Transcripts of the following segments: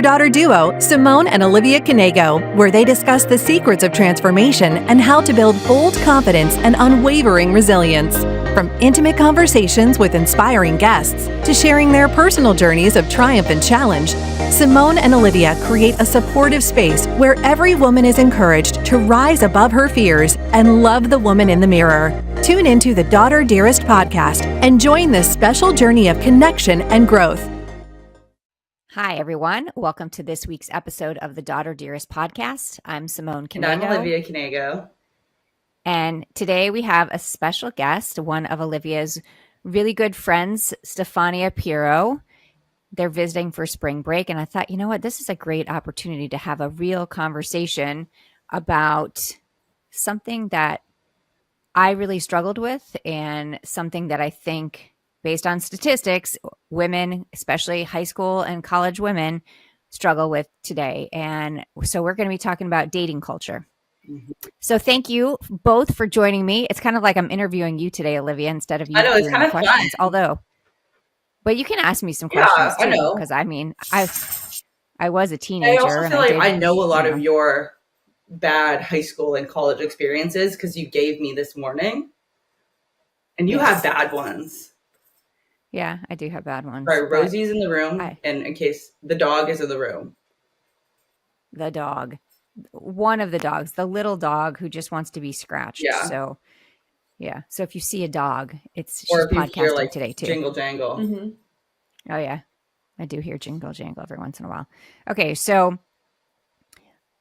Daughter duo, Simone and Olivia Knego, where they discuss the secrets of transformation and how to build bold confidence and unwavering resilience. From intimate conversations with inspiring guests to sharing their personal journeys of triumph and challenge, Simone and Olivia create a supportive space where every woman is encouraged to rise above her fears and love the woman in the mirror. Tune into the Daughter Dearest Podcast and join this special journey of connection and growth. Hi, everyone. Welcome to this week's episode of the Daughter Dearest Podcast. I'm Simone Knego. And I'm Olivia Knego. And today we have a special guest, one of Olivia's really good friends, Stefania Pirro. They're visiting for spring break. And I thought, you know what? This is a great opportunity to have a real conversation about something that I really struggled with and something that I think, based on statistics, women, especially high school and college women, struggle with today. And so we're going to be talking about dating culture. Mm-hmm. So thank you both for joining me. It's kind of like I'm interviewing you today, Olivia, instead of you. I know, it's kind of questions. Fun. But you can ask me some questions too. I know. Because I mean, I was a teenager. I also feel like I know a lot of your bad high school and college experiences because you gave me this morning. And you have bad ones. Yeah, I do have bad ones. Right, Rosie's in the room, and in case the dog is in the room. The dog. One of the dogs, the little dog who just wants to be scratched. Yeah. So if you see a dog, she's podcasting hear, today too. Jingle jangle. Mm-hmm. Oh yeah, I do hear jingle jangle every once in a while. Okay, so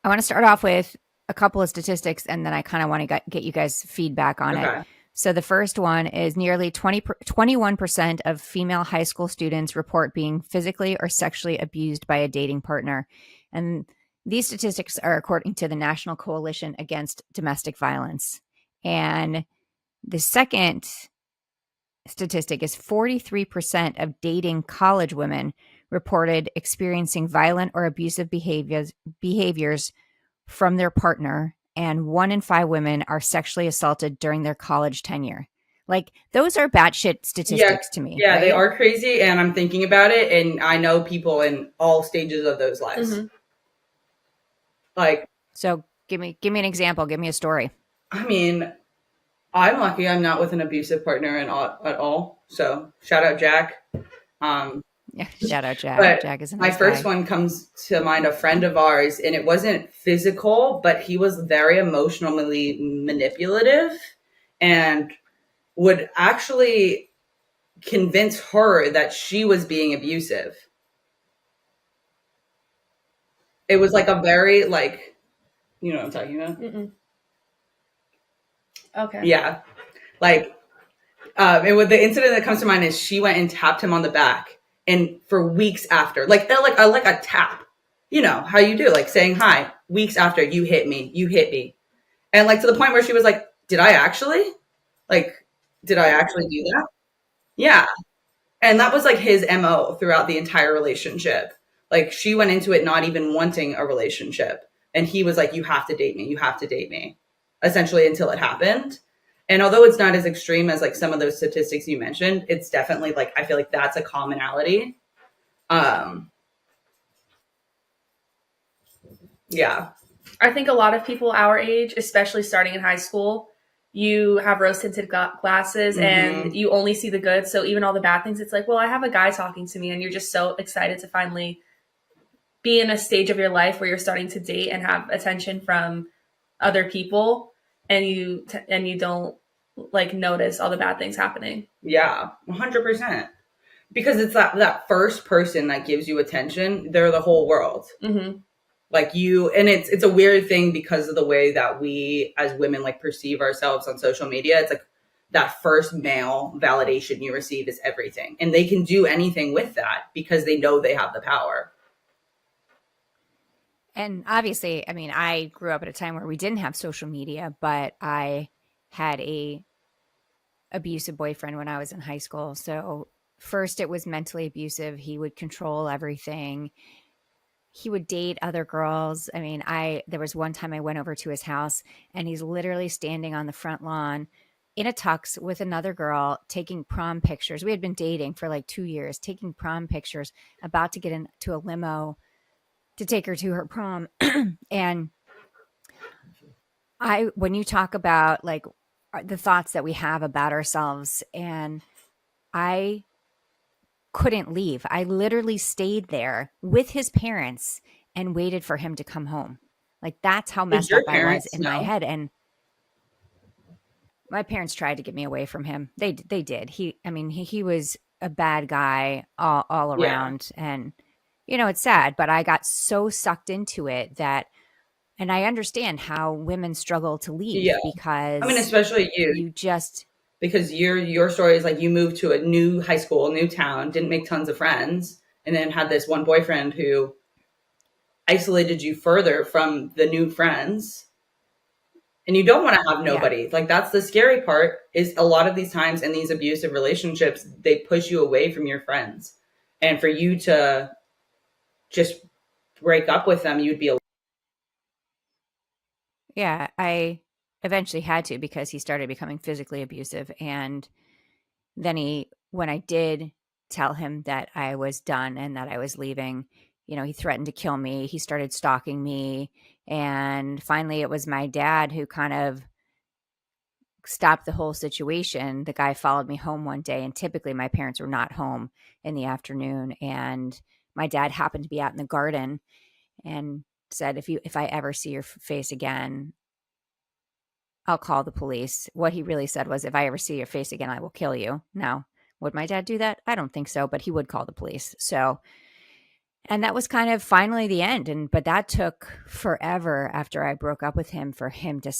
I want to start off with a couple of statistics, and then I kind of want to get you guys feedback on it. So the first one is nearly 21% of female high school students report being physically or sexually abused by a dating partner. And these statistics are according to the National Coalition Against Domestic Violence. And the second statistic is 43% of dating college women reported experiencing violent or abusive behaviors from their partner. And 1 in 5 women are sexually assaulted during their college tenure. Like, those are batshit statistics to me. Yeah, right? They are crazy. And I'm thinking about it. And I know people in all stages of those lives. Mm-hmm. So give me an example. Give me a story. I mean, I'm lucky I'm not with an abusive partner at all. So shout out Jack. Yeah, shout out Jack. Jack is a nice my first guy. one comes to mind, a friend of ours, and it wasn't physical, but he was very emotionally manipulative and would actually convince her that she was being abusive. It was like a very, you know what I'm talking about? Mm-mm. Okay. Yeah. The incident that comes to mind is she went and tapped him on the back. And for weeks after, like a tap, you know how you do, like saying hi. Weeks after, you hit me, and to the point where she was like, "Did I actually do that?" Yeah, and that was his MO throughout the entire relationship. She went into it not even wanting a relationship, and he was like, "You have to date me," essentially until it happened. And although it's not as extreme as some of those statistics you mentioned, it's definitely I feel like that's a commonality. Yeah. I think a lot of people our age, especially starting in high school, you have rose-tinted glasses mm-hmm. and you only see the good. So even all the bad things, it's well, I have a guy talking to me, and you're just so excited to finally be in a stage of your life where you're starting to date and have attention from other people. And you don't notice all the bad things happening. Yeah, 100%. Because it's that first person that gives you attention. They're the whole world. Mm-hmm. And it's a weird thing because of the way that we as women perceive ourselves on social media. It's that first male validation you receive is everything, and they can do anything with that because they know they have the power. And obviously, I mean, I grew up at a time where we didn't have social media, but I had a abusive boyfriend when I was in high school. So first it was mentally abusive. He would control everything. He would date other girls. I mean, there was one time I went over to his house, and he's literally standing on the front lawn in a tux with another girl taking prom pictures. We had been dating for 2 years, taking prom pictures, about to get into a limo to take her to her prom. And when you talk about like the thoughts that we have about ourselves, and I couldn't leave. I literally stayed there with his parents and waited for him to come home. Like that's how messed up I was in my head. And my parents tried to get me away from him. They did. He was a bad guy all around. And, it's sad, but I got so sucked into it that, and I understand how women struggle to leave because especially you just, because your story is like you moved to a new high school, new town, didn't make tons of friends, and then had this one boyfriend who isolated you further from the new friends. And you don't want to have nobody. Yeah. Like that's the scary part is a lot of these times in these abusive relationships, they push you away from your friends. And for you to just break up with them, you'd be alone. Yeah, I eventually had to because he started becoming physically abusive. And then when I did tell him that I was done and that I was leaving, he threatened to kill me. He started stalking me. And finally, it was my dad who kind of stopped the whole situation. The guy followed me home one day, and typically my parents were not home in the afternoon. And my dad happened to be out in the garden and said, if I ever see your face again, I'll call the police. What he really said was, if I ever see your face again, I will kill you. Now, would my dad do that? I don't think so, but he would call the police. So, and that was kind of finally the end. But that took forever after I broke up with him for him to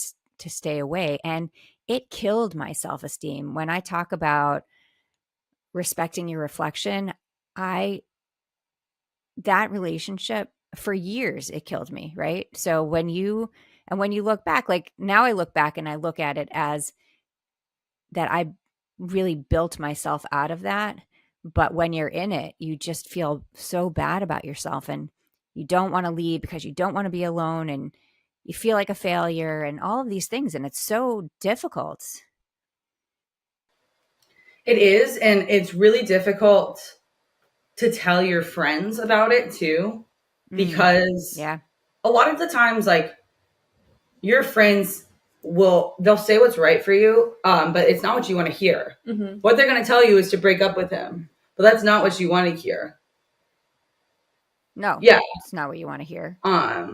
stay away. And it killed my self-esteem. When I talk about respecting your reflection, that relationship for years, it killed me. Right. So when you look back, like now I look back and I look at it as that I really built myself out of that. But when you're in it, you just feel so bad about yourself and you don't want to leave because you don't want to be alone and you feel like a failure and all of these things. And it's so difficult. It is. And it's really difficult to tell your friends about it too, because a lot of the times, like your friends they'll say what's right for you, but it's not what you want to hear. Mm-hmm. What they're going to tell you is to break up with him, but that's not what you want to hear. No, it's not what you want to hear. I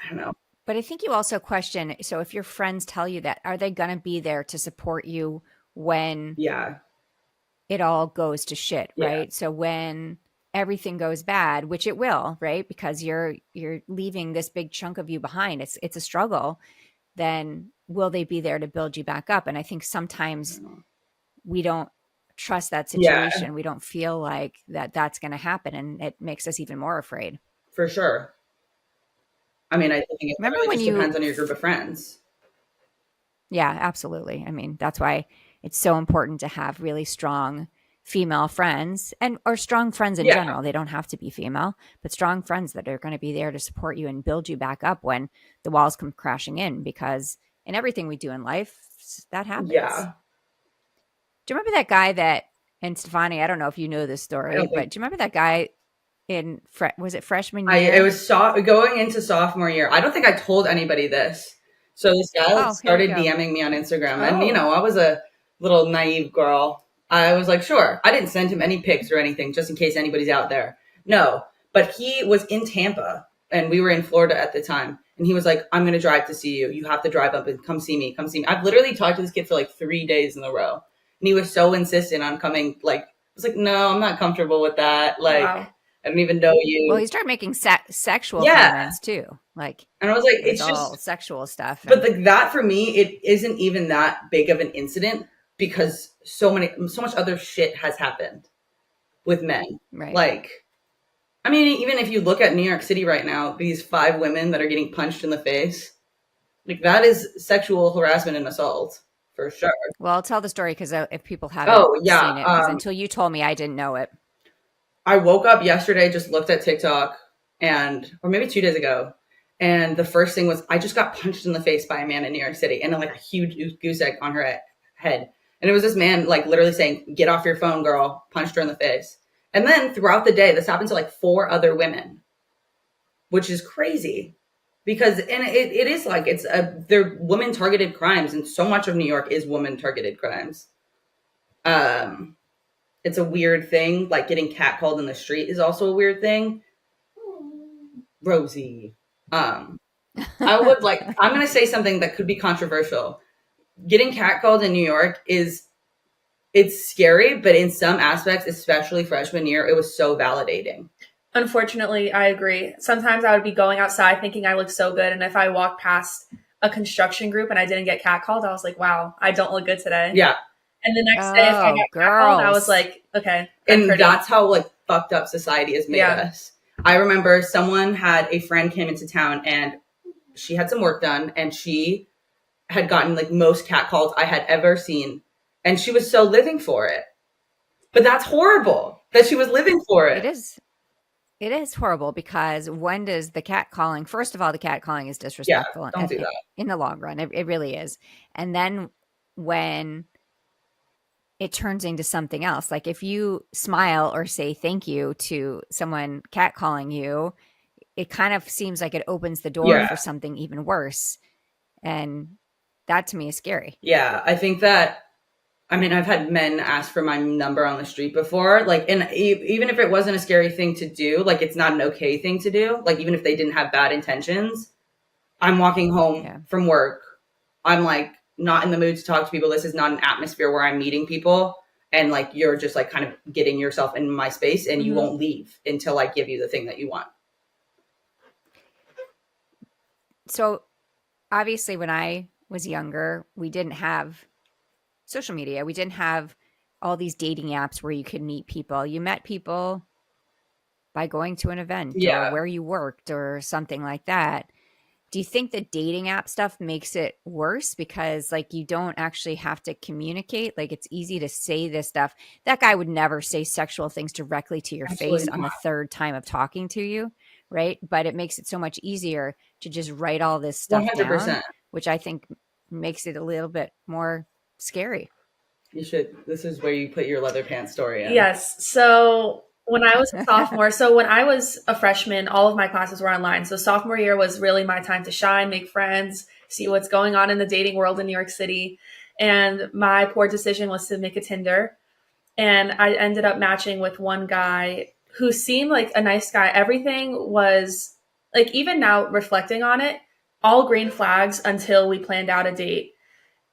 don't know. But I think you also question, so if your friends tell you that, are they going to be there to support you when it all goes to shit, right? So when everything goes bad, which it will, right? Because you're leaving this big chunk of you behind. It's a struggle. Then will they be there to build you back up? And I think sometimes we don't trust that situation. Yeah. We don't feel like that's going to happen. And it makes us even more afraid. For sure. I mean, I think it really depends on your group of friends. Yeah, absolutely. I mean, that's why it's so important to have really strong female friends or strong friends in general. They don't have to be female, but strong friends that are going to be there to support you and build you back up when the walls come crashing in, because in everything we do in life, that happens. Yeah. Do you remember that guy and Stefania, I don't know if you know this story, but do you remember that guy was it freshman year? It was going into sophomore year. I don't think I told anybody this. So this guy started DMing me on Instagram and, I was a little naive girl. I was like, sure. I didn't send him any pics or anything, just in case anybody's out there. No, but he was in Tampa and we were in Florida at the time. And he was like, I'm going to drive to see you. You have to drive up and come see me. Come see me. I've literally talked to this kid for like 3 days in a row. And he was so insistent on coming. Like, I was like, no, I'm not comfortable with that. Like, wow. I don't even know you. Well, he started making sexual comments too. Like, and I was like, it's all just sexual stuff. But that for me, it isn't even that big of an incident. Because so much other shit has happened with men. Right. Like, I mean, even if you look at New York City right now, these 5 women that are getting punched in the face, like that is sexual harassment and assault for sure. Well, I'll tell the story because if people haven't seen it, until you told me, I didn't know it. I woke up yesterday, just looked at TikTok or maybe 2 days ago. And the first thing was, I just got punched in the face by a man in New York City and like a huge goose egg on her head. And it was this man like literally saying, get off your phone, girl, punched her in the face. And then throughout the day, this happened to like 4 other women. which is crazy because, and it is like, they're women targeted crimes. And so much of New York is woman targeted crimes. It's a weird thing. Like getting catcalled in the street is also a weird thing. Rosie. I would like, I'm going to say something that could be controversial. Getting catcalled in New York it's scary, but in some aspects, especially freshman year, it was so validating. Unfortunately, I agree. Sometimes I would be going outside thinking I look so good. And if I walked past a construction group and I didn't get catcalled, I was like, wow, I don't look good today. Yeah. And the next day, if I got catcalled, I was like, okay. And that's how like fucked up society has made us. I remember someone had a friend came into town and she had some work done and she had gotten like most catcalls I had ever seen. And she was so living for it. But that's horrible that she was living for it. It is horrible because when does the catcalling, first of all, the catcalling is disrespectful. Yeah, don't do that. In the long run. It really is. And then when it turns into something else, like if you smile or say thank you to someone catcalling you, it kind of seems like it opens the door for something even worse. And that to me is scary. Yeah, I think that, I mean, I've had men ask for my number on the street before, like, and even if it wasn't a scary thing to do, like, it's not an okay thing to do. Like, even if they didn't have bad intentions, I'm walking home from work. I'm like not in the mood to talk to people. This is not an atmosphere where I'm meeting people. And like, you're just like kind of getting yourself in my space and you won't leave until I give you the thing that you want. So obviously when I was younger, we didn't have social media. We didn't have all these dating apps where you could meet people. You met people by going to an event or where you worked or something like that. Do you think the dating app stuff makes it worse because like you don't actually have to communicate? Like it's easy to say this stuff. That guy would never say sexual things directly to your face on the third time of talking to you, right? But it makes it so much easier to just write all this stuff 100%. Down, which I think makes it a little bit more scary. You should. This is where you put your leather pants story in. Yes. So when I was a sophomore, so when I was a freshman, all of my classes were online. So sophomore year was really my time to shine, make friends, see what's going on in the dating world in New York City. And my poor decision was to make a Tinder. And I ended up matching with one guy who seemed like a nice guy. Everything was like, even now reflecting on it, all green flags until we planned out a date.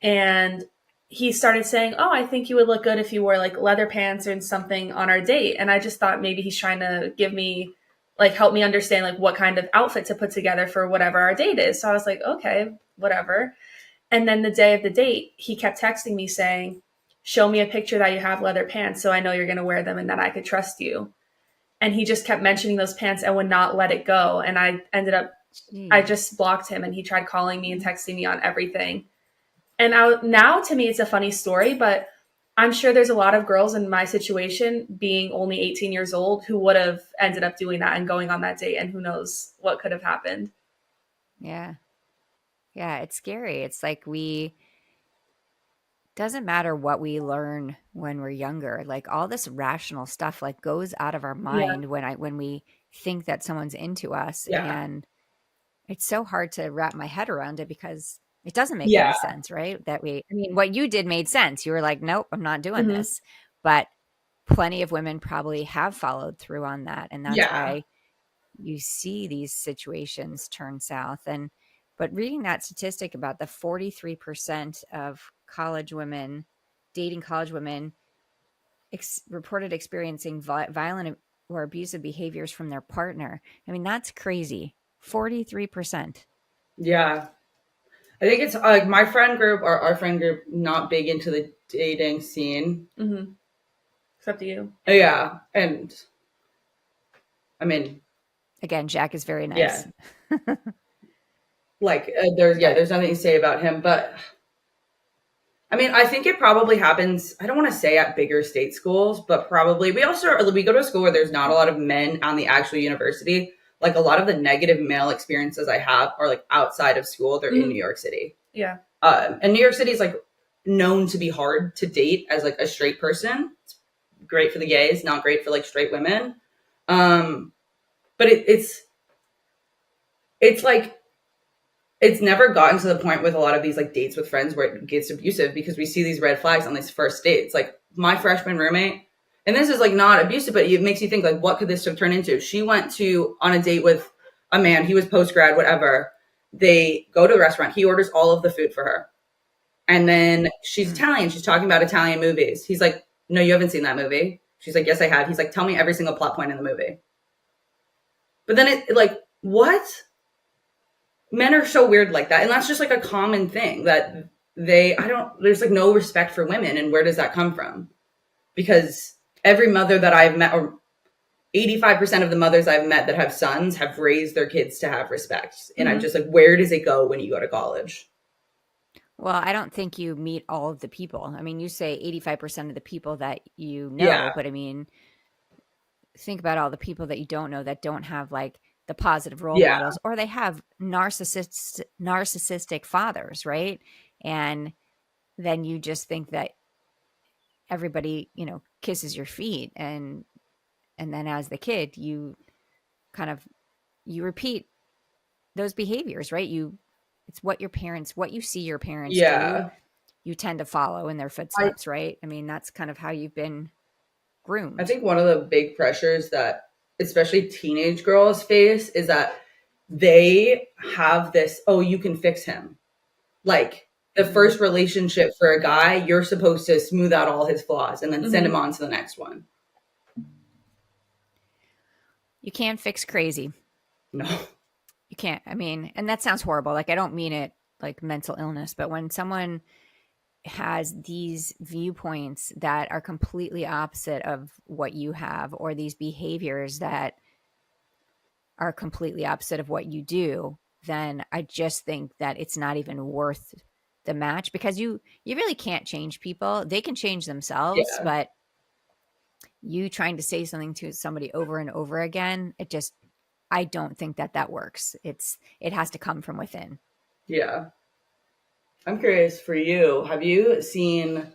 And he started saying, oh, I think you would look good if you wore like leather pants or something on our date. And I just thought maybe he's trying to give me, like, help me understand like what kind of outfit to put together for whatever our date is. So I was like, okay, whatever. And then the day of the date, he kept texting me saying, show me a picture that you have leather pants so I know you're going to wear them and that I could trust you. And he just kept mentioning those pants and would not let it go. And I ended up, I just blocked him and he tried calling me and texting me on everything. And now to me, it's a funny story, but I'm sure there's a lot of girls in my situation being only 18 years old who would have ended up doing that and going on that date. And who knows what could have happened. Yeah. Yeah. It's scary. It's like doesn't matter what we learn when we're younger, like all this rational stuff like goes out of our mind when we think that someone's into us. And it's so hard to wrap my head around it because it doesn't make any sense, right? What you did made sense. You were like, nope, I'm not doing this. But plenty of women probably have followed through on that. And that's why you see these situations turn south. But reading that statistic about the 43% of dating college women reported experiencing violent or abusive behaviors from their partner. I mean, that's crazy. 43%. Yeah. I think it's like my friend group or our friend group, not big into the dating scene. Mm-hmm. Except you. Yeah. And I mean, again, Jack is very nice. Yeah. There's nothing to say about him, but I mean, I think it probably happens. I don't want to say at bigger state schools, but probably we go to a school where there's not a lot of men on the actual university. Like a lot of the negative male experiences I have are like outside of school. They're in New York City. Yeah. And New York City is like known to be hard to date as like a straight person. It's great for the gays, not great for like straight women. But it's it's like, it's never gotten to the point with a lot of these like dates with friends where it gets abusive, because we see these red flags on these first dates. Like my freshman roommate, and this is like not abusive, but it makes you think like, what could this have turned into? She went on a date with a man. He was post-grad, whatever. They go to the restaurant. He orders all of the food for her. And then she's Italian. She's talking about Italian movies. He's like, no, you haven't seen that movie. She's like, yes, I have. He's like, tell me every single plot point in the movie. But then it like, what? Men are so weird like that. And that's just like a common thing that there's like no respect for women. And where does that come from? Because every mother that I've met, or 85% of the mothers I've met that have sons, have raised their kids to have respect. And I'm just like, where does it go when you go to college? Well, I don't think you meet all of the people. I mean, you say 85% of the people that you know, but I mean, think about all the people that you don't know that don't have like the positive role models, or they have narcissistic fathers, right? And then you just think that everybody, you know, kisses your feet, and then as the kid, you repeat those behaviors, right? It's what you see your parents do, you tend to follow in their footsteps, right? I mean, that's kind of how you've been groomed. I think one of the big pressures that especially teenage girls face is that they have this, oh, you can fix him. Like the first relationship for a guy, you're supposed to smooth out all his flaws and then send him on to the next one. You can't fix crazy. No. You can't. I mean, and that sounds horrible. Like, I don't mean it like mental illness, but when someone has these viewpoints that are completely opposite of what you have, or these behaviors that are completely opposite of what you do, then I just think that it's not even worth the match, because you really can't change people. They can change themselves, but you trying to say something to somebody over and over again, I don't think that works. It has to come from within. Yeah. I'm curious for you, have you seen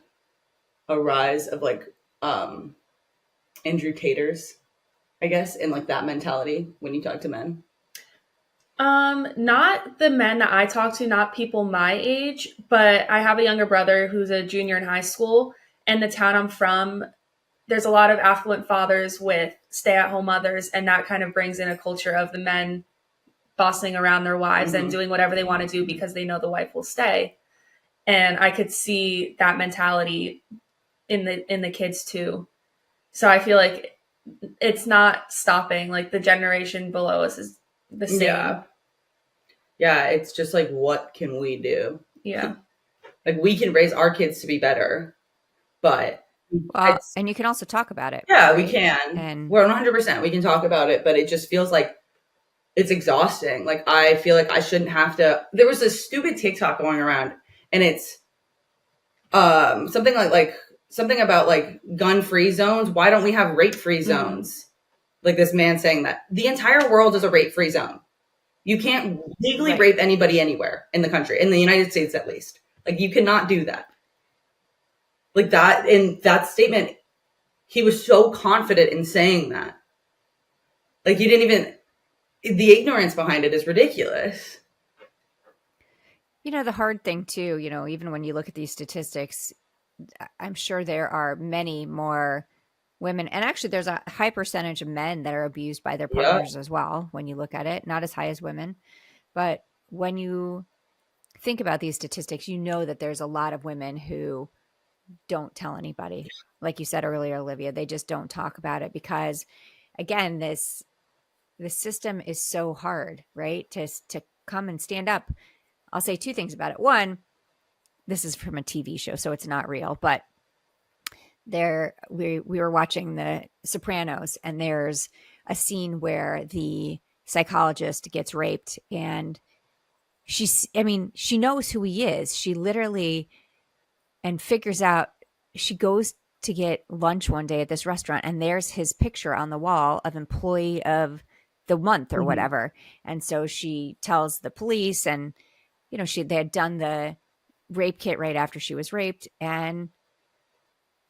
a rise of like Andrew Taters, I guess, in like that mentality when you talk to men? Not the men that I talk to, not people my age, but I have a younger brother who's a junior in high school, and the town I'm from, there's a lot of affluent fathers with stay-at-home mothers, and that kind of brings in a culture of the men bossing around their wives and doing whatever they want to do because they know the wife will stay. And I could see that mentality in the kids too. So I feel like it's not stopping. Like the generation below us is the same. Yeah, it's just like, what can we do? Yeah. Like we can raise our kids to be better, but and you can also talk about it. Yeah, right? we can. And we're 100%. We can talk about it, but it just feels like it's exhausting. Like I feel like I shouldn't have to. There was this stupid TikTok going around, and it's something about like gun-free zones. Why don't we have rape-free zones? Like this man saying that the entire world is a rape-free zone. You can't legally rape anybody anywhere in the country, in the United States at least. Like you cannot do that. Like that, in that statement, he was so confident in saying that. Like he didn't even, the ignorance behind it is ridiculous. You know, the hard thing too, you know, even when you look at these statistics, I'm sure there are many more women, and actually there's a high percentage of men that are abused by their partners as well. When you look at it, not as high as women, but when you think about these statistics, you know that there's a lot of women who don't tell anybody. Like you said earlier, Olivia, they just don't talk about it because, again, the system is so hard, right? To come and stand up. I'll say two things about it. One, this is from a TV show, so it's not real, but we were watching The Sopranos, and there's a scene where the psychologist gets raped, and she knows who he is. She literally and figures out, she goes to get lunch one day at this restaurant, and there's his picture on the wall of employee of the month or whatever. And so she tells the police, and you know, they had done the rape kit right after she was raped, and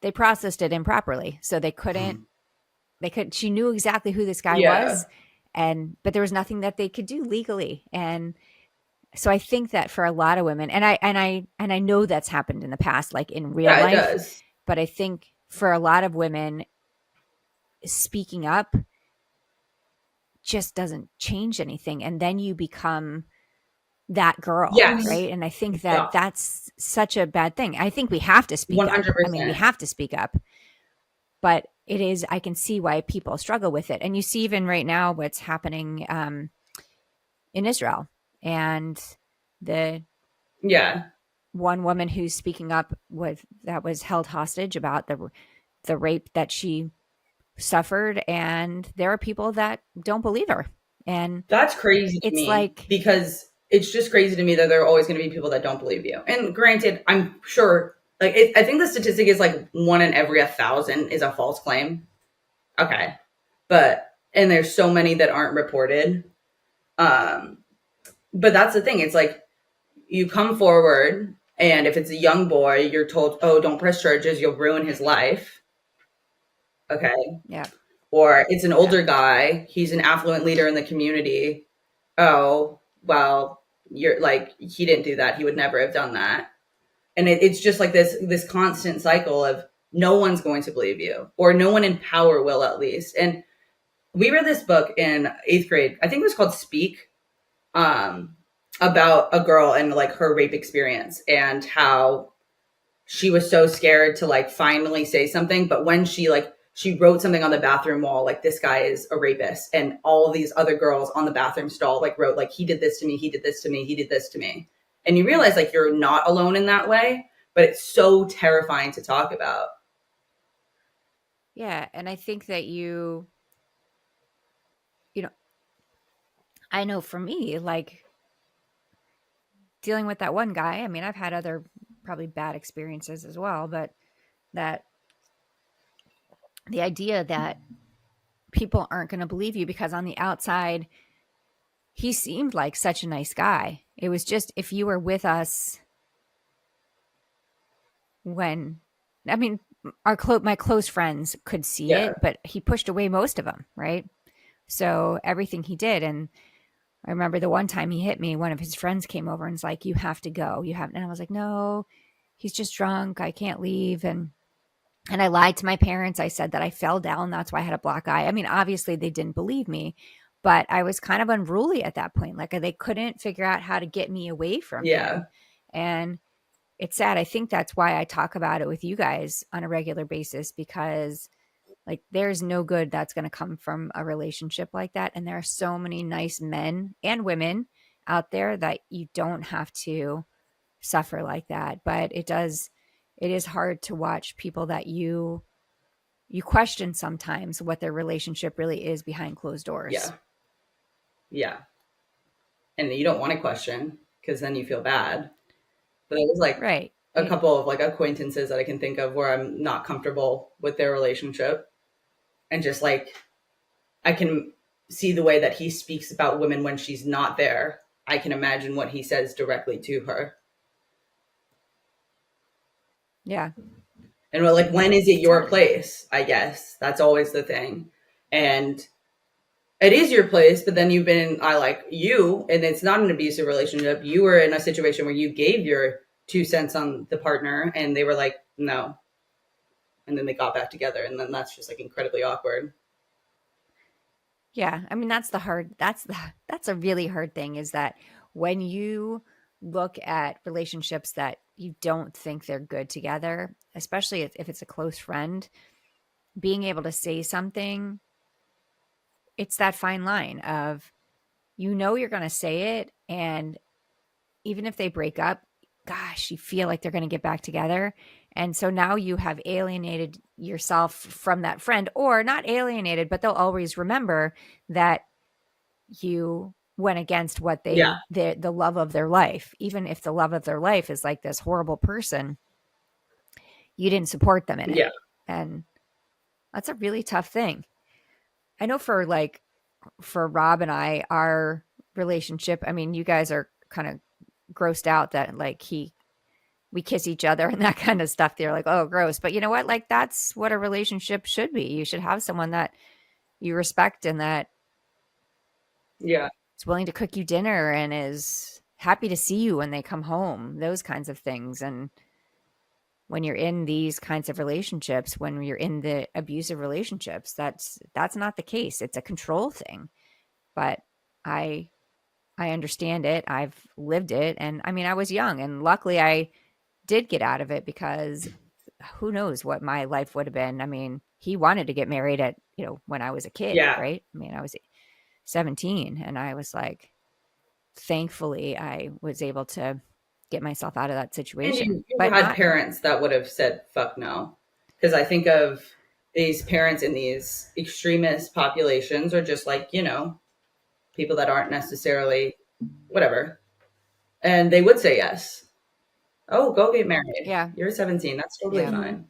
they processed it improperly. So she knew exactly who this guy was. but there was nothing that they could do legally. And so I think that for a lot of women, and I know that's happened in the past, like in real life, it does. But I think for a lot of women, speaking up just doesn't change anything. And then you become that girl, right? And I think that that's such a bad thing. I think we have to speak 100%. up. I mean, we have to speak up. But it is, I can see why people struggle with it. And you see even right now what's happening in Israel. And the one woman who's speaking up that was held hostage about the rape that she suffered, and there are people that don't believe her. And that's crazy to me, like, because it's just crazy to me that there are always going to be people that don't believe you. And granted, I'm sure, like, I think the statistic is like 1 in every 1,000 is a false claim. Okay. And there's so many that aren't reported. But that's the thing. It's like, you come forward, and if it's a young boy, you're told, oh, don't press charges, you'll ruin his life. Okay. Yeah. Or it's an older guy, he's an affluent leader in the community. Oh, well, you're like, he didn't do that. He would never have done that. And it's just like this constant cycle of no one's going to believe you, or no one in power will, at least. And we read this book in 8th grade. I think it was called Speak, about a girl and like her rape experience, and how she was so scared to like finally say something. But when she wrote something on the bathroom wall, like, this guy is a rapist. And all of these other girls on the bathroom stall, like, wrote, like, he did this to me. He did this to me. He did this to me. And you realize, like, you're not alone in that way, but it's so terrifying to talk about. Yeah. And I think that you know, I know for me, like, dealing with that one guy, I mean, I've had other probably bad experiences as well, but that the idea that people aren't going to believe you because on the outside, he seemed like such a nice guy. It was just, if you were with us when, I mean, my close friends could see it, but he pushed away most of them, right? So everything he did. And I remember the one time he hit me, one of his friends came over and was like, you have to go. And I was like, no, he's just drunk. I can't leave. And I lied to my parents. I said that I fell down. That's why I had a black eye. I mean, obviously they didn't believe me, but I was kind of unruly at that point. Like, they couldn't figure out how to get me away from him. And it's sad. I think that's why I talk about it with you guys on a regular basis, because like, there's no good that's going to come from a relationship like that. And there are so many nice men and women out there that you don't have to suffer like that. But it is hard to watch people that you question sometimes what their relationship really is behind closed doors. Yeah. And you don't want to question, because then you feel bad. But it was like a couple of like acquaintances that I can think of where I'm not comfortable with their relationship. And just like, I can see the way that he speaks about women when she's not there. I can imagine what he says directly to her. Yeah. And we're like, when is it your place? I guess that's always the thing. And it is your place, but then and it's not an abusive relationship. You were in a situation where you gave your 2 cents on the partner, and they were like, no. And then they got back together, and then that's just like incredibly awkward. Yeah. I mean, that's a really hard thing, is that when you look at relationships that you don't think they're good together, especially if it's a close friend, being able to say something, it's that fine line of, you're going to say it. And even if they break up, gosh, you feel like they're going to get back together. And so now you have alienated yourself from that friend, or not alienated, but they'll always remember that you went against what the love of their life. Even if the love of their life is like this horrible person, you didn't support them in it. And that's a really tough thing. I know for Rob and I, our relationship, I mean, you guys are kind of grossed out that like we kiss each other and that kind of stuff. They're like, oh, gross. But you know what? Like, that's what a relationship should be. You should have someone that you respect and that is willing to cook you dinner and is happy to see you when they come home, those kinds of things. And when you're in these kinds of relationships, when you're in the abusive relationships, that's not the case. It's a control thing. But I understand it. I've lived it. And I mean, I was young, and luckily I did get out of it, because who knows what my life would have been. I mean, he wanted to get married at, when I was a kid, right? I mean, I was 17, and I was like, thankfully I was able to get myself out of that situation. And you had parents that would have said, fuck no. Because I think of these parents in these extremist populations are just like, people that aren't necessarily whatever. And they would say yes. Oh, go get married. Yeah. You're 17. That's totally fine.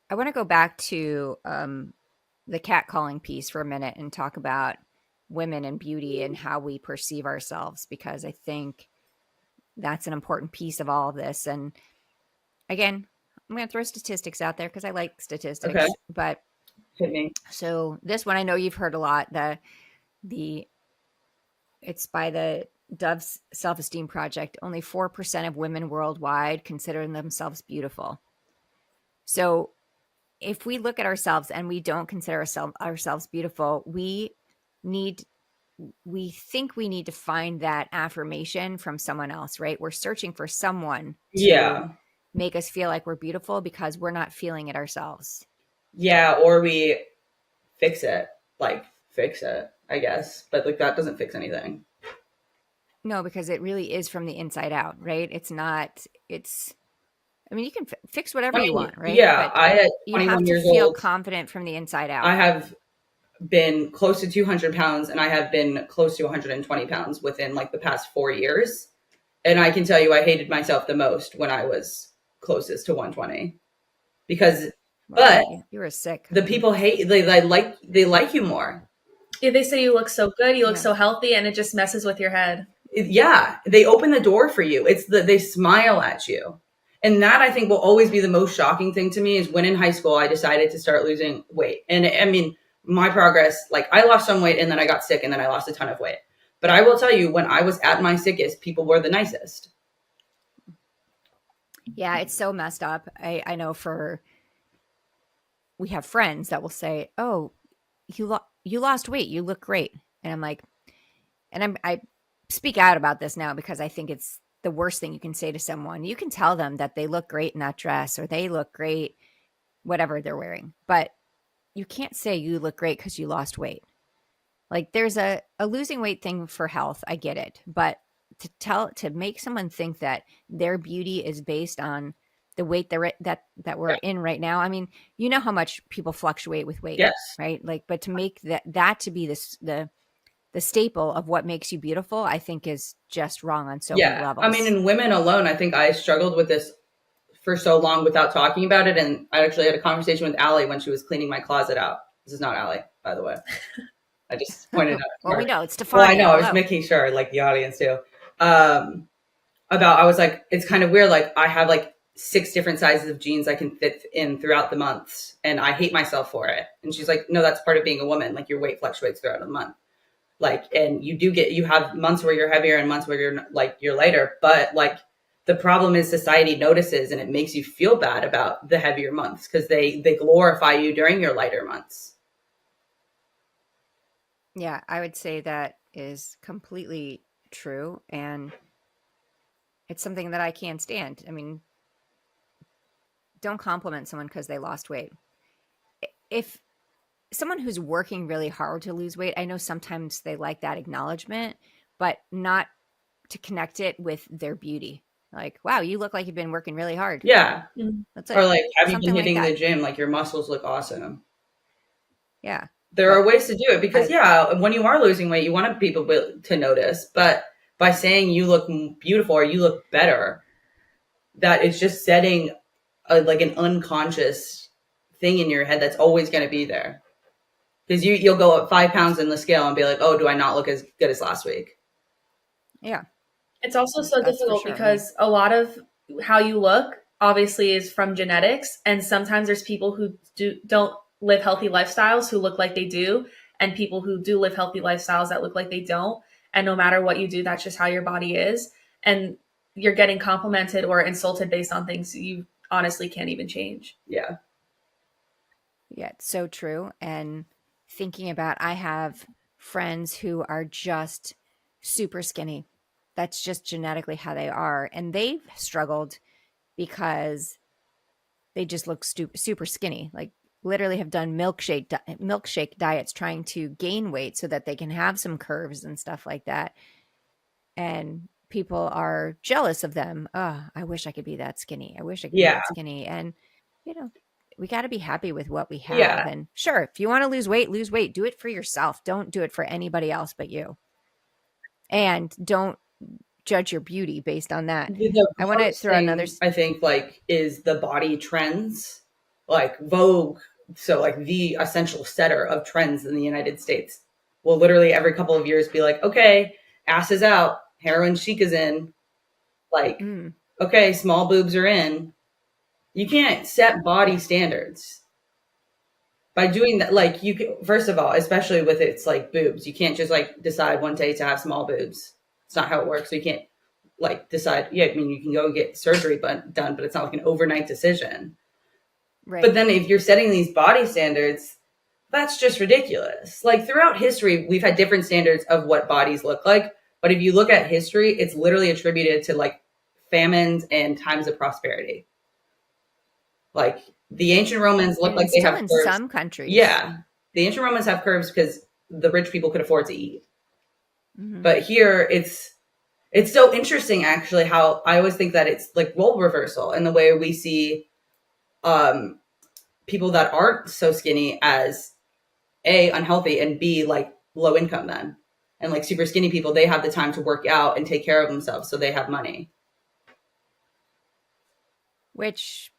I want to go back to the catcalling piece for a minute and talk about women and beauty and how we perceive ourselves, because I think that's an important piece of all of this. And again, I'm going to throw statistics out there because I like statistics. Okay. But hit me. So this one I know you've heard a lot. It's by the Dove Self-Esteem Project. Only 4% of women worldwide consider themselves beautiful. So if we look at ourselves and we don't consider ourselves beautiful, we think we need to find that affirmation from someone else, right? We're searching for someone to make us feel like we're beautiful because we're not feeling it ourselves. Yeah, or we fix it, I guess. But that doesn't fix anything. No, because it really is from the inside out, right? You can fix whatever you want, right? Yeah, but you have to feel confident from the inside out. I have been close to 200 pounds, and I have been close to 120 pounds within the past 4 years. And I can tell you, I hated myself the most when I was closest to 120, because, but you were sick. The people they like you more. Yeah, they say you look so good, you look so healthy, and it just messes with your head. Yeah, they open the door for you. They smile at you. And that, I think, will always be the most shocking thing to me, is when in high school I decided to start losing weight. And I mean, my progress, I lost some weight and then I got sick and then I lost a ton of weight. But I will tell you, when I was at my sickest, people were the nicest. Yeah, it's so messed up. I know we have friends that will say, oh, you lost weight. You look great. And I'm like, I speak out about this now because I think it's the worst thing you can say to someone. You can tell them that they look great in that dress, or they look great, whatever they're wearing. But you can't say you look great because you lost weight. There's a losing weight thing for health. I get it. But to make someone think that their beauty is based on the weight that we're in right now. I mean, you know how much people fluctuate with weight, right? But to make that to be the staple of what makes you beautiful, I think is just wrong on so many levels. I mean, in women alone, I think I struggled with this for so long without talking about it. And I actually had a conversation with Allie when she was cleaning my closet out. This is not Allie, by the way. I just pointed out. Well, we know it's Stefania. Well, I know. I was making sure, the audience too. I was like, it's kind of weird. I have 6 different sizes of jeans I can fit in throughout the months, and I hate myself for it. And she's like, no, that's part of being a woman. Your weight fluctuates throughout the month. And you have months where you're heavier and months where you're lighter. But the problem is society notices, and it makes you feel bad about the heavier months because they glorify you during your lighter months. Yeah, I would say that is completely true. And it's something that I can't stand. I mean, don't compliment someone because they lost weight. If someone who's working really hard to lose weight, I know sometimes they like that acknowledgement, but not to connect it with their beauty. Wow, you look like you've been working really hard. Yeah. That's it. Or have you been hitting the gym? Your muscles look awesome. Yeah. There are ways to do it because, when you are losing weight, you want people to notice. But by saying you look beautiful or you look better, that it's just setting an unconscious thing in your head that's always going to be there. Because you'll go up 5 pounds in the scale and be like, oh, do I not look as good as last week? Yeah. It's also so difficult because a lot of how you look obviously is from genetics. And sometimes there's people who don't live healthy lifestyles who look like they do. and people who do live healthy lifestyles that look like they don't. And no matter what you do, that's just how your body is. And you're getting complimented or insulted based on things you honestly can't even change. Yeah. Yeah, it's so true. And thinking about, I have friends who are just super skinny. That's just genetically how they are. And they've struggled because they just look super skinny. Like literally have done milkshake diets trying to gain weight so that they can have some curves and stuff like that. And people are jealous of them. Oh, I wish I could be that skinny. I wish I could be that skinny. And, you know, we got to be happy with what we have. Yeah. And sure, if you want to lose weight, do it for yourself. Don't do it for anybody else but you. And don't judge your beauty based on that. I want to throw another. I think like is the body trends, like Vogue. So like the essential setter of trends in the United States will literally every couple of years be like, okay, ass is out, heroin chic is in, like, okay, small boobs are in. You can't set body standards by doing that. Like you can, first of all, especially with it's like boobs, you can't just like decide one day to have small boobs. It's not how it works. So you can't like decide. Yeah, I mean, you can go get surgery done, but it's not like an overnight decision. Right. But then if you're setting these body standards, that's just ridiculous. Like throughout history, we've had different standards of what bodies look like. But if you look at history, it's literally attributed to like famines and times of prosperity. Like the ancient Romans look like they have curves. In some countries. Yeah. The ancient Romans have curves because the rich people could afford to eat. Mm-hmm. But here it's so interesting actually how I always think that it's like role reversal in the way we see people that aren't so skinny as A, unhealthy, and B, like low income then. And like super skinny people, they have the time to work out and take care of themselves, so they have money. Which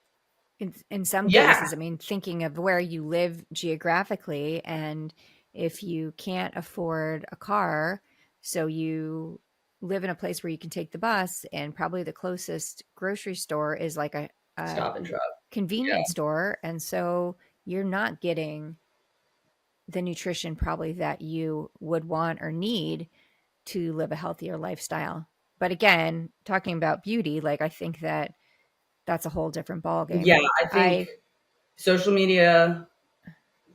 in some cases, I mean, thinking of where you live geographically, and if you can't afford a car, so you live in a place where you can take the bus, and probably the closest grocery store is like a Stop and Shop convenience store. And so you're not getting the nutrition probably that you would want or need to live a healthier lifestyle. But again, talking about beauty, like I think that's a whole different ballgame. Yeah, I think social media,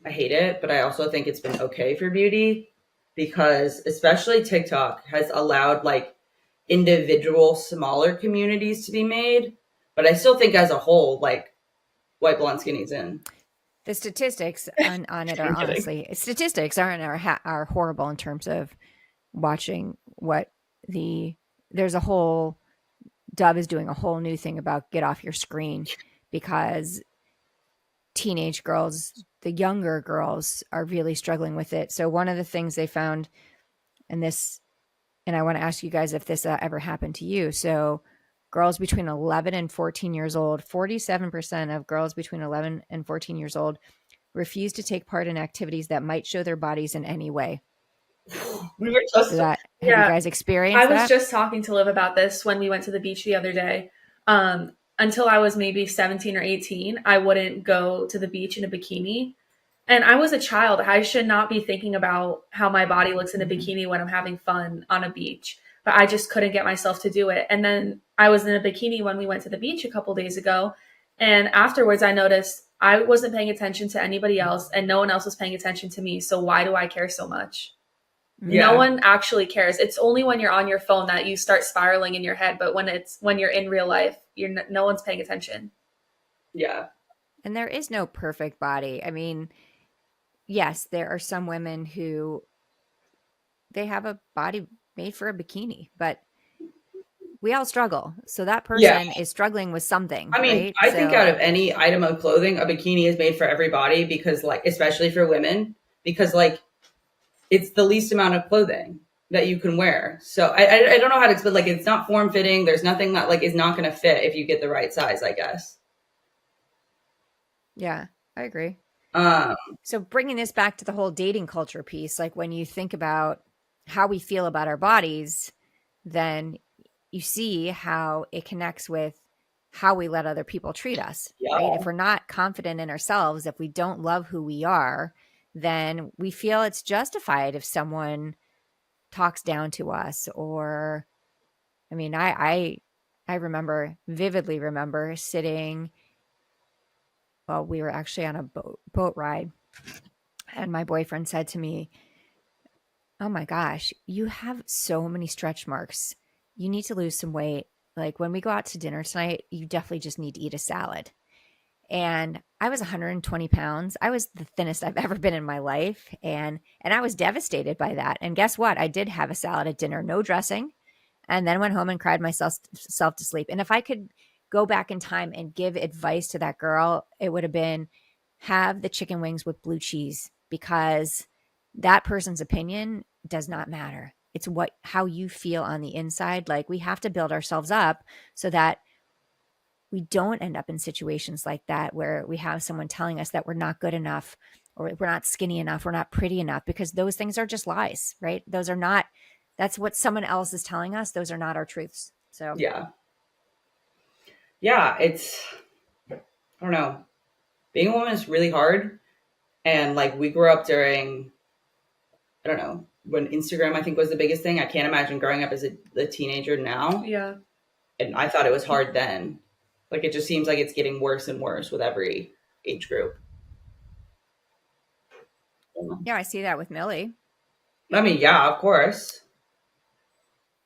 I hate it, but I also think it's been okay for beauty because especially TikTok has allowed like individual smaller communities to be made. But I still think as a whole, like white blonde skinny's in. The statistics on it are honestly, statistics are horrible in terms of watching what there's a whole, Dove is doing a whole new thing about get off your screen because teenage girls, the younger girls are really struggling with it. So one of the things they found in this, and I want to ask you guys if this ever happened to you. So girls between 11 and 14 years old, 47% of girls between 11 and 14 years old refuse to take part in activities that might show their bodies in any way. We were just have you guys experienced that? I was just talking to Liv about this when we went to the beach the other day. Until I was maybe 17 or 18, I wouldn't go to the beach in a bikini. And I was a child. I should not be thinking about how my body looks in a bikini when I'm having fun on a beach. But I just couldn't get myself to do it. And then I was in a bikini when we went to the beach a couple days ago. And afterwards, I noticed I wasn't paying attention to anybody else and no one else was paying attention to me. So why do I care so much? Yeah. No one actually cares. It's only when you're on your phone that you start spiraling in your head. But when you're in real life, no one's paying attention. Yeah. And there is no perfect body. I mean, yes, there are some women who they have a body made for a bikini, but we all struggle. So that person is struggling with something. I mean, right? I think out of any item of clothing, a bikini is made for everybody because like, especially for women, because like it's the least amount of clothing that you can wear. So I don't know how to explain, like it's not form fitting. There's nothing that like is not going to fit if you get the right size, I guess. Yeah, I agree. So bringing this back to the whole dating culture piece, like when you think about how we feel about our bodies, then you see how it connects with how we let other people treat us, right? If we're not confident in ourselves, if we don't love who we are, then we feel it's justified if someone talks down to us. Or, I mean, I vividly remember sitting, well, we were actually on a boat ride, and my boyfriend said to me, "Oh my gosh, you have so many stretch marks. You need to lose some weight. Like when we go out to dinner tonight, you definitely just need to eat a salad." And I was 120 pounds. I was the thinnest I've ever been in my life. And I was devastated by that. And guess what? I did have a salad at dinner, no dressing, and then went home and cried myself to sleep. And if I could go back in time and give advice to that girl, it would have been have the chicken wings with blue cheese, because that person's opinion does not matter. It's how you feel on the inside. Like we have to build ourselves up so that we don't end up in situations like that where we have someone telling us that we're not good enough, or we're not skinny enough, we're not pretty enough, because those things are just lies, right? Those are not, that's what someone else is telling us. Those are not our truths. So yeah, it's, I don't know. Being a woman is really hard. And like we grew up during, I don't know, when Instagram, I think, was the biggest thing. I can't imagine growing up as a teenager now. Yeah. And I thought it was hard then. Like, it just seems like it's getting worse and worse with every age group. yeah, I see that with Millie. I mean, yeah, of course.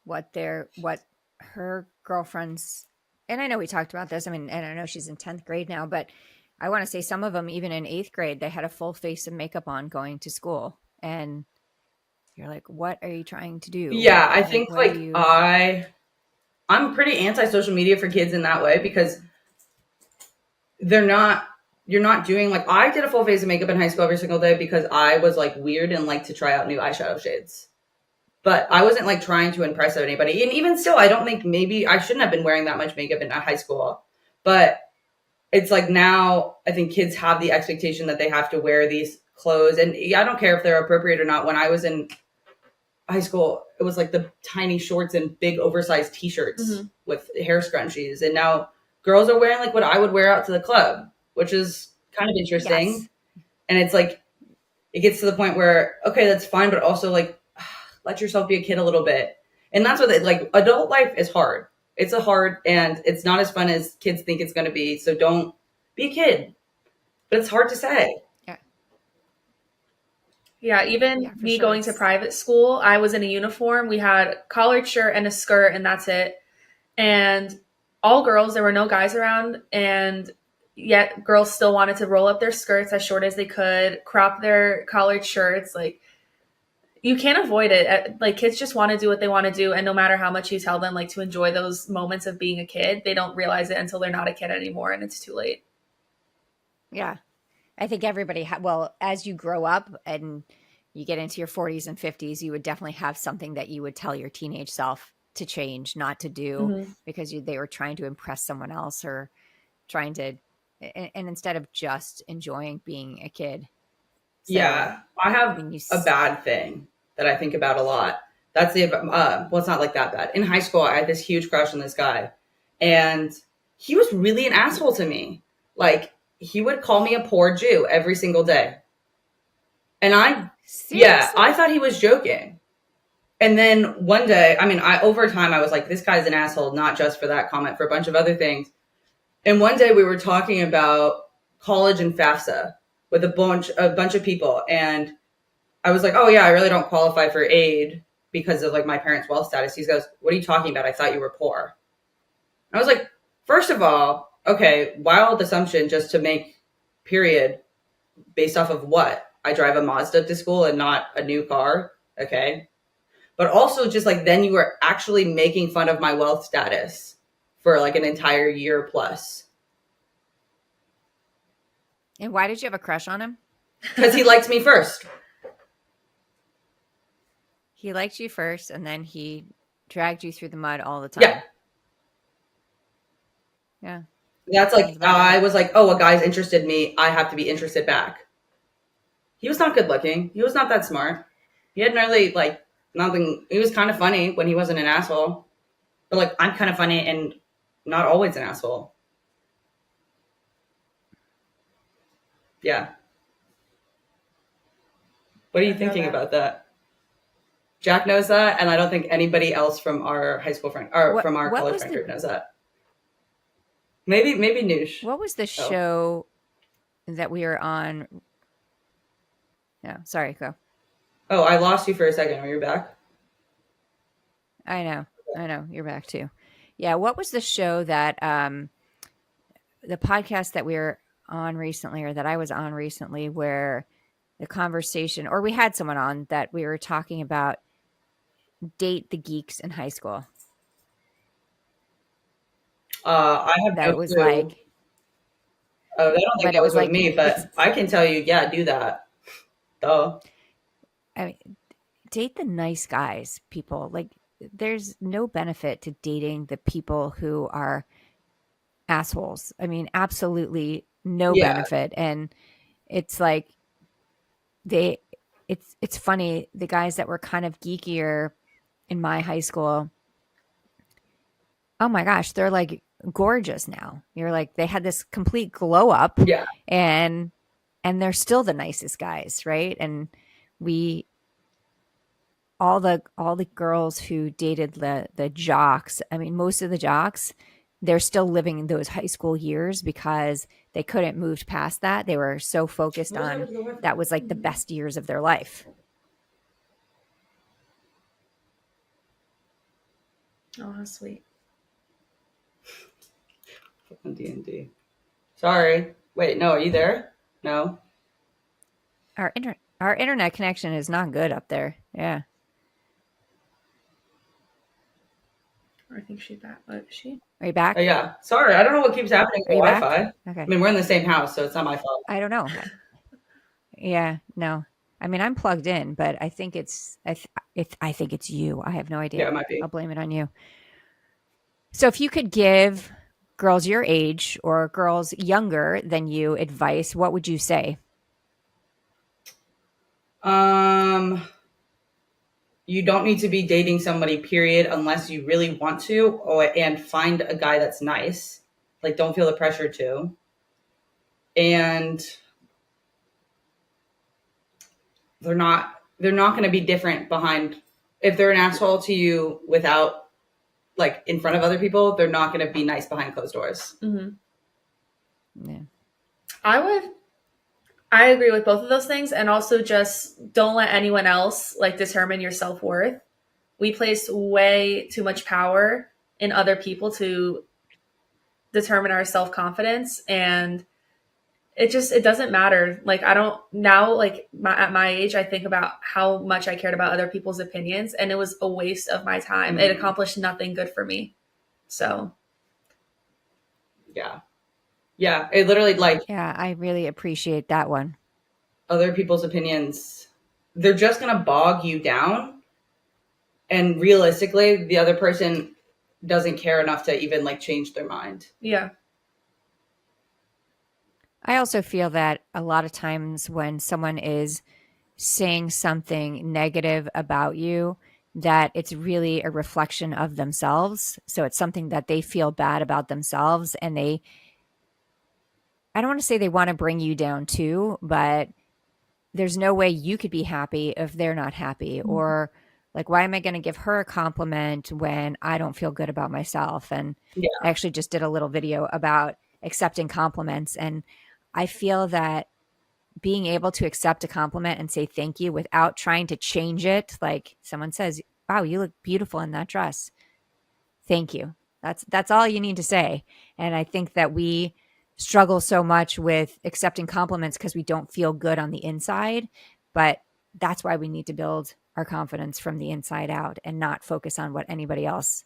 What her girlfriends, and I know we talked about this. I mean, and I know she's in 10th grade now, but I want to say some of them, even in 8th grade, they had a full face of makeup on going to school. And you're like, what are you trying to do? Yeah, I think I'm pretty anti-social media for kids in that way, because you're not doing, like, I did a full face of makeup in high school every single day because I was like weird and like to try out new eyeshadow shades. But I wasn't like trying to impress anybody. And even still, I don't think, maybe I shouldn't have been wearing that much makeup in high school. But it's like now I think kids have the expectation that they have to wear these clothes. And I don't care if they're appropriate or not. When I was in high school, it was like the tiny shorts and big oversized t-shirts with hair scrunchies. And now girls are wearing like what I would wear out to the club, which is kind of interesting. Yes. And it's like, it gets to the point where, okay, that's fine, but also like, let yourself be a kid a little bit. And that's what like adult life is hard. It's and it's not as fun as kids think it's going to be. So don't be a kid, but it's hard to say. Yeah, even me going to private school, I was in a uniform. We had collared shirt and a skirt, and that's it. And all girls, there were no guys around, and yet girls still wanted to roll up their skirts as short as they could, crop their collared shirts. Like, you can't avoid it. Like, kids just want to do what they want to do, and no matter how much you tell them, like, to enjoy those moments of being a kid, they don't realize it until they're not a kid anymore, and it's too late. Yeah. I think everybody, as you grow up and you get into your 40s and 50s, you would definitely have something that you would tell your teenage self to change, not to do, because they were trying to impress someone else or trying to, and instead of just enjoying being a kid. So, yeah, I have a bad thing that I think about a lot. That's well, it's not like that bad. In high school, I had this huge crush on this guy, and he was really an asshole to me. Like, he would call me a poor Jew every single day. And I thought he was joking. And then one day, I mean, over time, I was like, this guy's an asshole, not just for that comment, for a bunch of other things. And one day we were talking about college and FAFSA with a bunch of people. And I was like, oh yeah, I really don't qualify for aid because of like my parents' wealth status. He goes, what are you talking about? I thought you were poor. I was like, first of all, okay, wild assumption just to make period based off of what? I drive a Mazda to school and not a new car. Okay. But also just like, then you were actually making fun of my wealth status for like an entire year plus. And why did you have a crush on him? Because he liked me first. He liked you first, and then he dragged you through the mud all the time. Yeah. That's like, I was like, oh, a guy's interested in me. I have to be interested back. He was not good looking. He was not that smart. He had really like nothing. He was kind of funny when he wasn't an asshole. But like, I'm kind of funny and not always an asshole. Yeah. What are you thinking about that? Jack knows that, and I don't think anybody else from our high school friend or from our college friend group knows that. Maybe Noosh. What was the show that we were on? No, sorry, go. Oh, I lost you for a second. Are you back? I know. You're back too. Yeah. What was the show that the podcast that we were on recently, or that I was on recently, where the conversation, or we had someone on that we were talking about date the geeks in high school? I have that no it was clue. like. Oh, I don't think that was with me, but I can tell you, yeah, do that. Duh. I mean, date the nice guys, people. Like, there's no benefit to dating the people who are assholes. I mean, absolutely no benefit. And it's like it's funny, the guys that were kind of geekier in my high school, oh my gosh, they're like gorgeous now. You're like, they had this complete glow up. Yeah. And they're still the nicest guys, right? And all the girls who dated the jocks, I mean, most of the jocks, they're still living those high school years because they couldn't move past that. They were so focused on that was like the best years of their life. Oh, how sweet. D&D. Sorry. Wait, no, are you there? No. Our internet connection is not good up there. Yeah. I think she's back. What is she? Are you back? Yeah. Sorry, I don't know what keeps happening with Wi-Fi. Back? Okay. I mean, we're in the same house, so it's not my fault. I don't know. Yeah, no. I mean, I'm plugged in, but I think I think it's you. I have no idea. Yeah, it might be. I'll blame it on you. So if you could give girls your age or girls younger than you advice, what would you say? You don't need to be dating somebody, period, unless you really want to, and find a guy that's nice. Like, don't feel the pressure to. And they're not going to be different behind. If they're an asshole to you without, like, in front of other people, they're not going to be nice behind closed doors. Mm-hmm. Yeah. I agree with both of those things. And also just don't let anyone else like determine your self-worth. We place way too much power in other people to determine our self-confidence. And it doesn't matter. Like, I don't now, like at my age, I think about how much I cared about other people's opinions, and it was a waste of my time. Mm-hmm. It accomplished nothing good for me. So. Yeah. Yeah, it literally Yeah, I really appreciate that one. Other people's opinions, they're just going to bog you down. And realistically, the other person doesn't care enough to even like change their mind. Yeah. I also feel that a lot of times when someone is saying something negative about you, that it's really a reflection of themselves. So it's something that they feel bad about themselves, and I don't want to say they want to bring you down too, but there's no way you could be happy if they're not happy. Mm-hmm. Or like, why am I going to give her a compliment when I don't feel good about myself? And I actually just did a little video about accepting compliments. And I feel that being able to accept a compliment and say thank you without trying to change it. Like someone says, wow, you look beautiful in that dress. Thank you. That's all you need to say. And I think that we struggle so much with accepting compliments because we don't feel good on the inside, but that's why we need to build our confidence from the inside out and not focus on what anybody else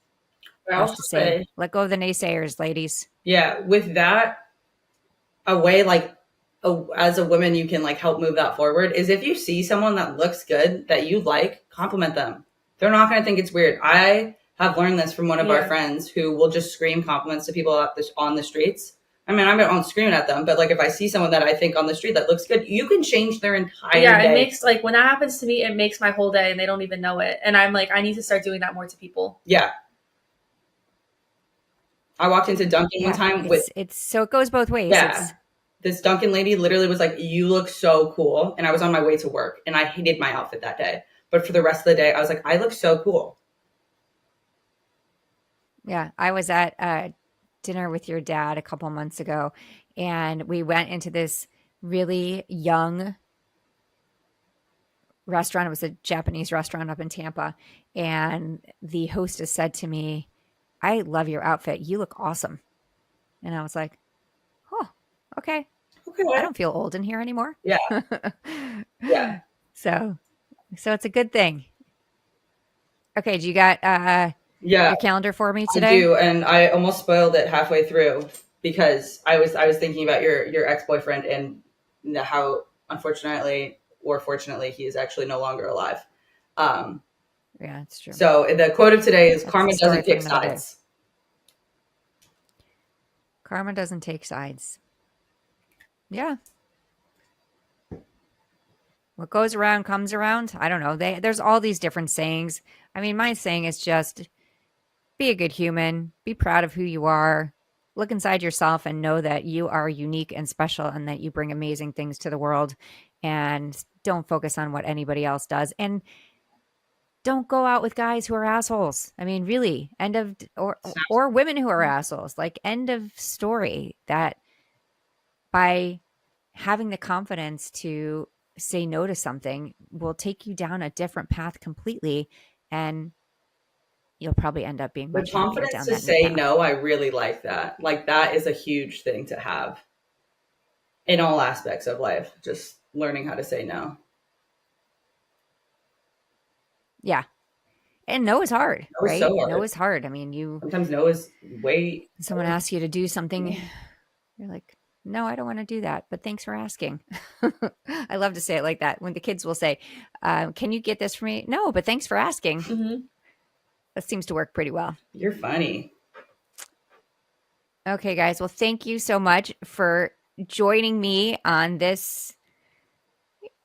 has to say. Let go of the naysayers, ladies. Yeah, with that, a way as a woman you can like help move that forward is if you see someone that looks good that you like, compliment them. They're not going to think it's weird. I have learned this from one of our friends who will just scream compliments to people on the streets. I mean, I won't scream at them, but like if I see someone that I think on the street that looks good, you can change their entire day. Yeah, it makes like when that happens to me, it makes my whole day and they don't even know it. And I'm like, I need to start doing that more to people. Yeah. I walked into Dunkin' one time it's so it goes both ways. Yeah. This Duncan lady literally was like, you look so cool. And I was on my way to work and I hated my outfit that day. But for the rest of the day, I was like, I look so cool. Yeah. I was at dinner with your dad a couple months ago, and we went into this really young restaurant. It was a Japanese restaurant up in Tampa. And the hostess said to me, I love your outfit. You look awesome. And I was like, oh, okay. I don't feel old in here anymore. Yeah. Yeah. So it's a good thing. Okay. Do you got your calendar for me today? I do. And I almost spoiled it halfway through because I was thinking about your ex-boyfriend and how unfortunately or fortunately he is actually no longer alive. Yeah, it's true. So the quote of today is karma doesn't take sides. Karma doesn't take sides. Yeah. What goes around comes around. I don't know. There's all these different sayings. I mean, my saying is just be a good human, be proud of who you are, look inside yourself and know that you are unique and special and that you bring amazing things to the world, and don't focus on what anybody else does. And don't go out with guys who are assholes. I mean, really, or women who are assholes. Like, end of story. That by having the confidence to say no to something will take you down a different path completely, and you'll probably end up being much happier confidence down to that say path. no. I really like that. Like, that is a huge thing to have in all aspects of life. Just learning how to say no. Yeah. And no is hard, No is right? so hard. No is hard. I mean, sometimes no is someone asks you to do something, you're like, no, I don't want to do that, but thanks for asking. I love to say it like that. When the kids will say, can you get this for me? No, but thanks for asking. Mm-hmm. That seems to work pretty well. You're funny. Okay, guys. Well, thank you so much for joining me on this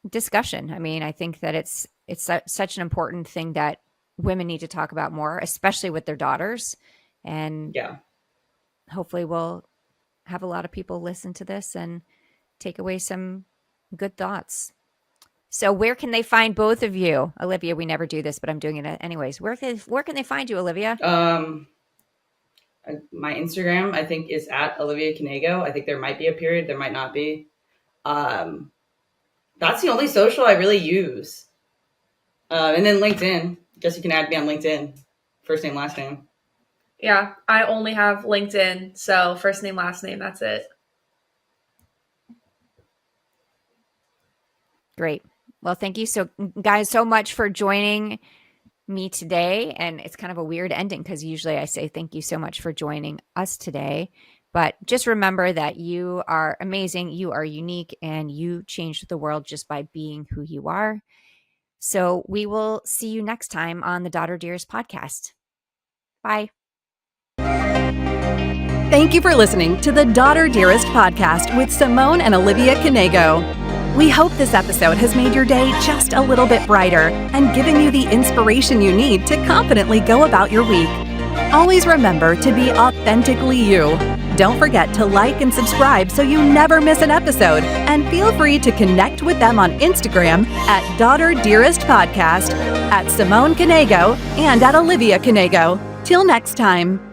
discussion. I mean, I think that it's such an important thing that women need to talk about more, especially with their daughters. And hopefully we'll have a lot of people listen to this and take away some good thoughts. So where can they find both of you? Olivia, we never do this, but I'm doing it anyways. Where can they find you, Olivia? My Instagram, I think, is at Olivia Knego. I think there might be a period. There might not be. That's the only social I really use. And then LinkedIn. I guess you can add me on LinkedIn. First name, last name. Yeah, I only have LinkedIn. So first name, last name. That's it. Great. Well, thank you guys so much for joining me today. And it's kind of a weird ending because usually I say thank you so much for joining us today. But just remember that you are amazing, you are unique, and you changed the world just by being who you are. So we will see you next time on the Daughter Dearest podcast. Bye. Thank you for listening to the Daughter Dearest Podcast with Simone and Olivia Knego. We hope this episode has made your day just a little bit brighter and given you the inspiration you need to confidently go about your week. Always remember to be authentically you. Don't forget to like and subscribe so you never miss an episode. And feel free to connect with them on Instagram at Daughter Dearest Podcast, at Simone Knego, and at Olivia Knego. Till next time.